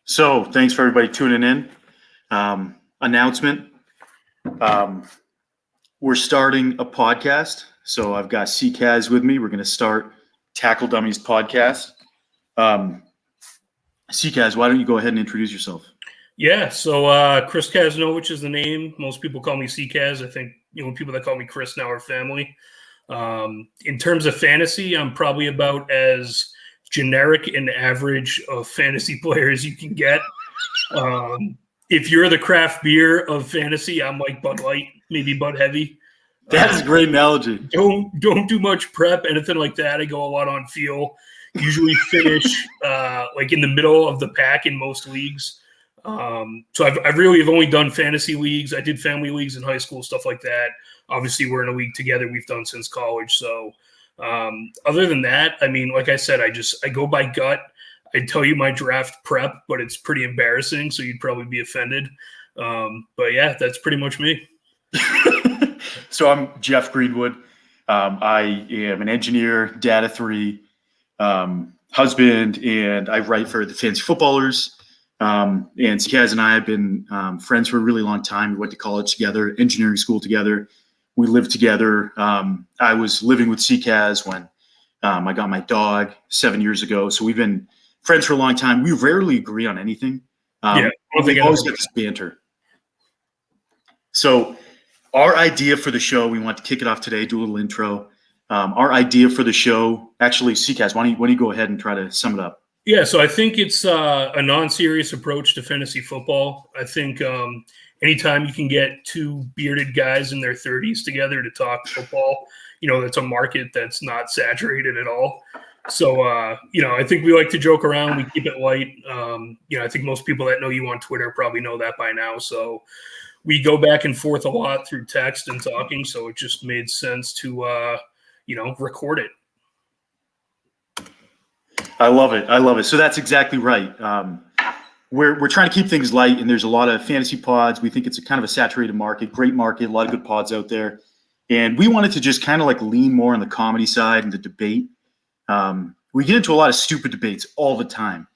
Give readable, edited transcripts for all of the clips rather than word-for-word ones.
So thanks for everybody tuning in. Announcement. We're starting a podcast. So I've got Ckaz with me. We're going to start Tackle Dummies podcast. Ckaz, why don't you go ahead and introduce yourself? Yeah, so Chris Kaznovich is the name. Most people call me Ckaz. I think people that call me Chris now are family. In terms of fantasy, I'm probably about as generic and average of fantasy player as you can get. If you're the craft beer of fantasy, I'm like Bud Light, maybe Bud Heavy. That is a great analogy. Don't do much prep, anything like that. I go a lot on feel. Usually finish like in the middle of the pack in most leagues. So I've really have only done fantasy leagues. I did family leagues in high school, stuff like that. Obviously, we're in a league together we've done since college. So other than that, I mean, like I said, I go by gut. I'd tell you my draft prep, but it's pretty embarrassing, so you'd probably be offended. But yeah, that's pretty much me. So I'm Jeff Greenwood. I am an engineer, dad of three, husband, and I write for the Fantasy Footballers. And Ckaz and I have been friends for a really long time. We went to college together, engineering school together. We lived together. I was living with Ckaz when I got my dog 7 years ago. So we've been friends for a long time. We rarely agree on anything. We always get this banter. So our idea for the show, we want to kick it off today, do a little intro. Our idea for the show, actually, Ckaz, why don't you go ahead and try to sum it up? Yeah, so I think it's a non-serious approach to fantasy football. I think anytime you can get two bearded guys in their 30s together to talk football, that's a market that's not saturated at all. So, I think we like to joke around. We keep it light. I think most people that know you on Twitter probably know that by now. So we go back and forth a lot through text and talking. So it just made sense to, record it. I love it. So that's exactly right. We're trying to keep things light, and there's a lot of fantasy pods. We think it's a kind of a saturated market, great market, a lot of good pods out there. And we wanted to just kind of like lean more on the comedy side and the debate. We get into a lot of stupid debates all the time,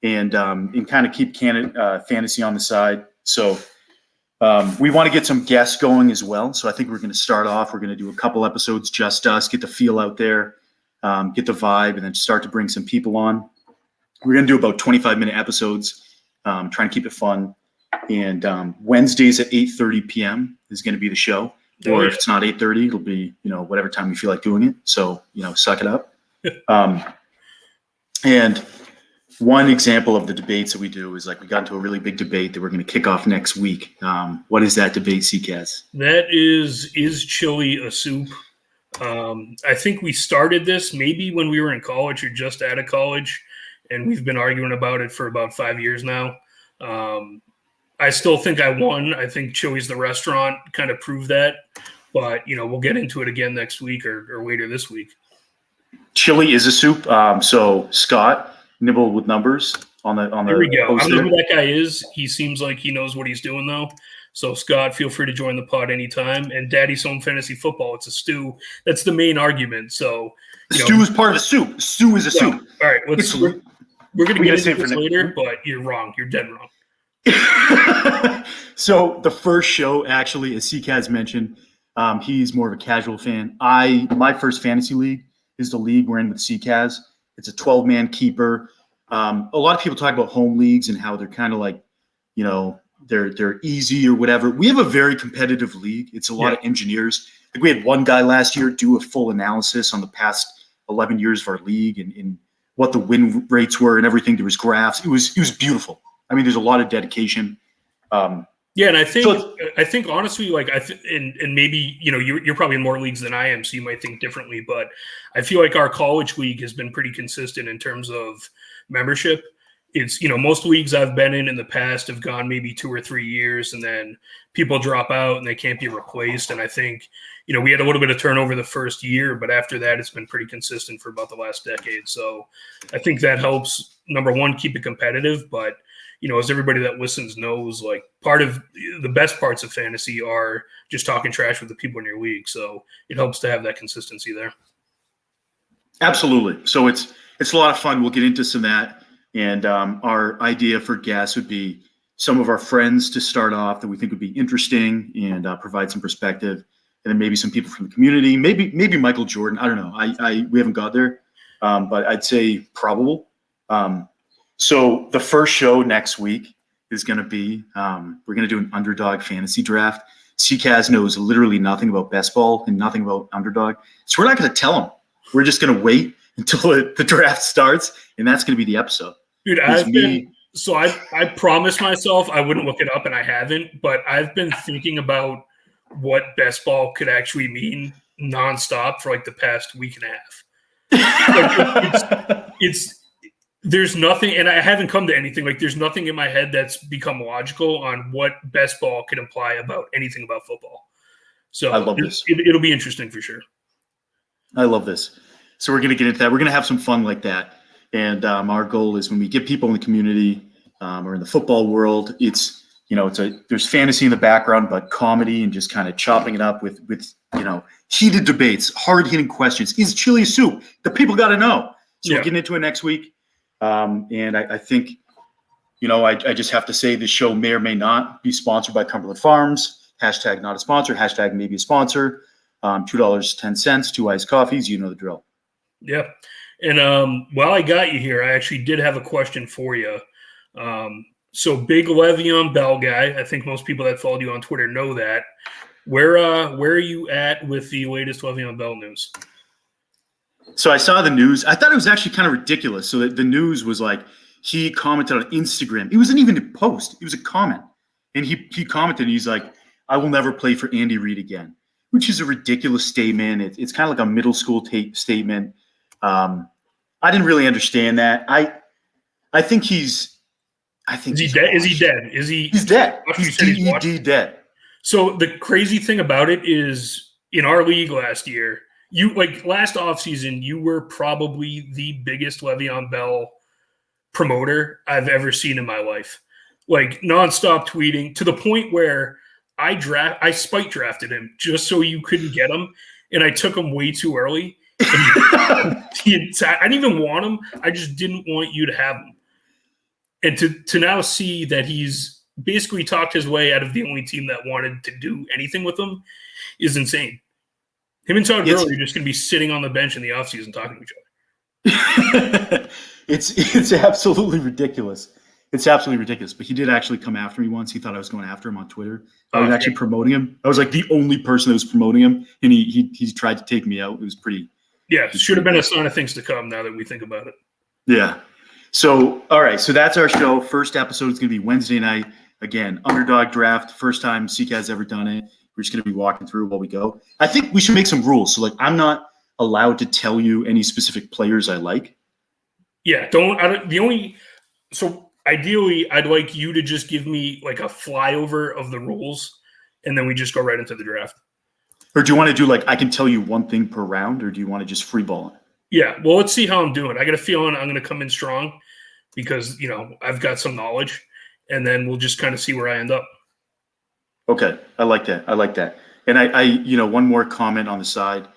and kind of keep fantasy on the side. So we want to get some guests going as well. So I think we're going to start off. We're going to do a couple episodes, just us, get the feel out there. Get the vibe, and then start to bring some people on. We're going to do about 25-minute episodes, trying to keep it fun. And Wednesdays at 8:30 p.m. is going to be the show. Or if it's not 8:30, it'll be, whatever time you feel like doing it. So, suck it up. And one example of the debates that we do is like we got into a really big debate that we're going to kick off next week. What is that debate, Ckaz? That is chili a soup? I think we started this maybe when we were in college or just out of college, and we've been arguing about it for about 5 years now. I still think I won. I think Chili's the restaurant kind of proved that, but we'll get into it again next week or later this week. Chili is a soup. So Scott, nibble with numbers on the. Here we go. I don't know who that guy is. He seems like he knows what he's doing though. So, Scott, feel free to join the pod anytime. And Daddy's Home Fantasy Football, it's a stew. That's the main argument. So, stew is part of a soup. Stew is a soup. All right, we're going to get into this later, but you're wrong. You're dead wrong. So, the first show, actually, as Ckaz mentioned, he's more of a casual fan. My first fantasy league is the league we're in with Ckaz. It's a 12-man keeper. A lot of people talk about home leagues and how they're kind of like, they're easy or whatever. We have a very competitive league. It's a lot of engineers. Like we had one guy last year do a full analysis on the past 11 years of our league and what the win rates were and everything. There was graphs. It was beautiful. I mean, there's a lot of dedication. And I think honestly, like and maybe you're probably in more leagues than I am, so you might think differently. But I feel like our college league has been pretty consistent in terms of membership. It's, most leagues I've been in the past have gone maybe 2 or 3 years and then people drop out and they can't be replaced. And I think, we had a little bit of turnover the first year, but after that, it's been pretty consistent for about the last decade. So I think that helps, number one, keep it competitive. But, as everybody that listens knows, like part of the best parts of fantasy are just talking trash with the people in your league. So it helps to have that consistency there. Absolutely. So it's a lot of fun. We'll get into some of that. And our idea for guests would be some of our friends to start off that we think would be interesting and provide some perspective, and then maybe some people from the community, maybe Michael Jordan. I don't know. We haven't got there, but I'd say probable. So the first show next week is going to be we're going to do an underdog fantasy draft. Ckaz knows literally nothing about best ball and nothing about underdog, so we're not going to tell him. We're just going to wait until the draft starts, and that's going to be the episode. Dude, I promised myself I wouldn't look it up, and I haven't, but I've been thinking about what best ball could actually mean nonstop for like the past week and a half. Like, there's nothing, and I haven't come to anything. Like, there's nothing in my head that's become logical on what best ball could imply about anything about football. So I love this. It'll be interesting for sure. I love this. So we're going to get into that. We're going to have some fun like that. And our goal is when we get people in the community or in the football world, there's fantasy in the background, but comedy and just kind of chopping it up with heated debates, hard hitting questions. Is chili soup? The people got to know. So we're getting into it next week. And I think, I just have to say this show may or may not be sponsored by Cumberland Farms. Hashtag not a sponsor. Hashtag maybe a sponsor. $2.10, 2 iced coffees. You know the drill. Yeah. And while I got you here, I actually did have a question for you. So big Le'Veon Bell guy. I think most people that followed you on Twitter know that. Where are you at with the latest Le'Veon Bell news? So I saw the news. I thought it was actually kind of ridiculous. So the news was like he commented on Instagram. It wasn't even a post. It was a comment. And he commented, and he's like, I will never play for Andy Reid again, which is a ridiculous statement. It's kind of like a middle school statement. I didn't really understand that. I think he's dead? Is he dead? He's dead. He's DED dead. So the crazy thing about it is in our league last year, last offseason, you were probably the biggest Le'Veon Bell promoter I've ever seen in my life. Like nonstop tweeting to the point where I spike drafted him just so you couldn't get him, and I took him way too early. I didn't even want him. I just didn't want you to have him. And to now see that he's basically talked his way out of the only team that wanted to do anything with him is insane. Him and Todd Gurley are just going to be sitting on the bench in the offseason talking to each other. It's absolutely ridiculous. It's absolutely ridiculous. But he did actually come after me once. He thought I was going after him on Twitter. I was actually promoting him. I was like the only person that was promoting him, and he tried to take me out. It was pretty. Yeah, should have been a sign of things to come now that we think about it. Yeah. So, all right. So that's our show. First episode is going to be Wednesday night. Again, underdog draft. First time Ckaz has ever done it. We're just going to be walking through while we go. I think we should make some rules. So, I'm not allowed to tell you any specific players I like. Yeah. So ideally, I'd like you to just give me like a flyover of the rules, and then we just go right into the draft. Or do you want to do I can tell you one thing per round, or do you want to just free ball it? Yeah, well, let's see how I'm doing. I got a feeling I'm going to come in strong because, I've got some knowledge, and then we'll just kind of see where I end up. Okay, I like that. And I one more comment on the side.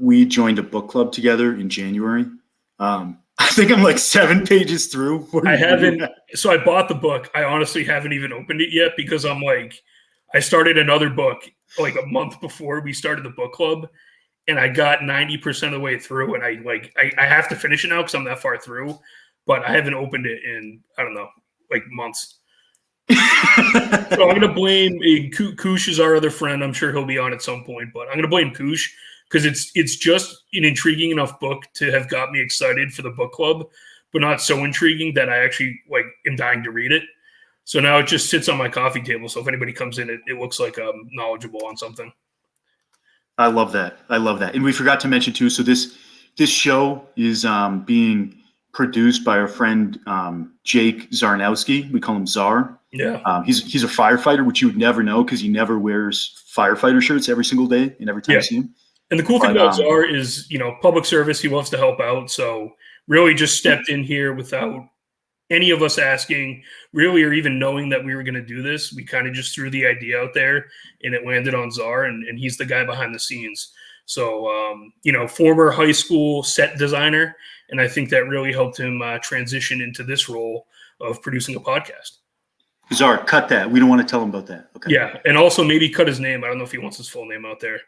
We joined a book club together in January. I think I'm 7 pages through. I haven't. So I bought the book. I honestly haven't even opened it yet because I started another book a month before we started the book club, and I got 90% of the way through, and I have to finish it now because I'm that far through, but I haven't opened it in, I don't know, months. So I'm going to blame Koosh is our other friend. I'm sure he'll be on at some point, but I'm going to blame Koosh because it's just an intriguing enough book to have got me excited for the book club, but not so intriguing that I actually am dying to read it. So now it just sits on my coffee table. So if anybody comes in, it looks like I'm knowledgeable on something. I love that. And we forgot to mention too. So this show is being produced by our friend Jake Zarnowski. We call him Czar. Yeah. He's a firefighter, which you would never know because he never wears firefighter shirts every single day and every time you see him. And the cool thing about Czar is, public service. He loves to help out. So really just stepped in here without any of us asking, really, or even knowing that we were going to do this. We kind of just threw the idea out there, and it landed on Czar, and he's the guy behind the scenes. So, former high school set designer and I think that really helped him transition into this role of producing a podcast. Czar, cut that. We don't want to tell him about that. Okay. Yeah, and also maybe cut his name. I don't know if he wants his full name out there.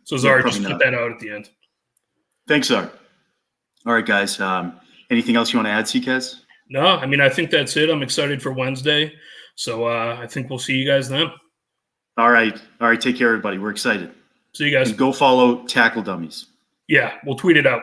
So Czar, just cut not. that out at the end. Thanks, Czar. All right, guys. Anything else you want to add, Ckaz? No, I mean, I think that's it. I'm excited for Wednesday. So I think we'll see you guys then. All right. All right. Take care, everybody. We're excited. See you guys. And go follow Tackle Dummies. Yeah, we'll tweet it out.